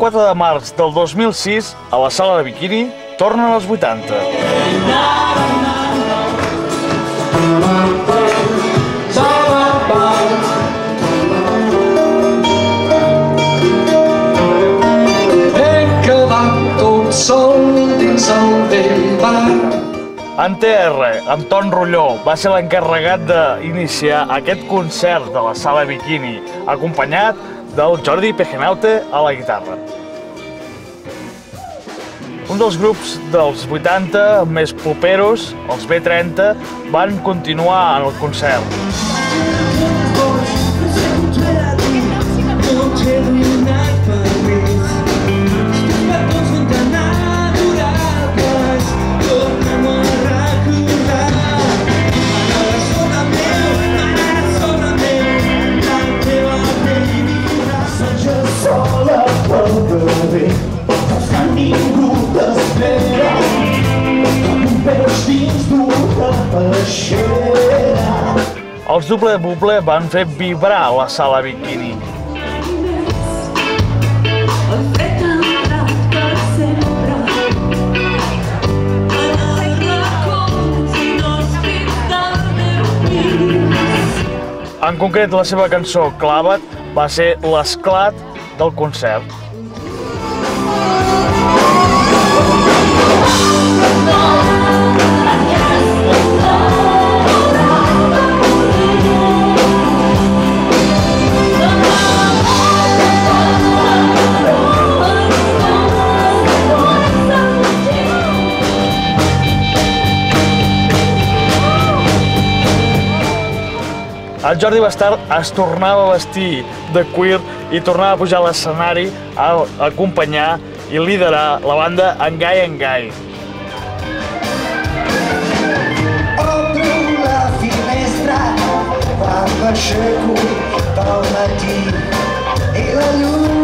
4 de març del 2006, a la Sala de Bikini, tornen als 80. En TR, Anton Rulló, va ser l'encarregat d'iniciar aquest concert de la Sala Bikini, acompanyat del Jordi Pejenaute a la guitarra. Un dels grups dels 80 més poperos, els B30, van continuar en el concert. Els Doble Buble van fer vibrar la Sala Bikini. En concret, la seva cançó Clava't va ser l'esclat del concert. El Jordi Bastard es tornava a vestir de queer i tornava a pujar a l'escenari a acompanyar i liderar la banda Engai Engai. Obro la finestra quan m'aixeco pel matí i la llum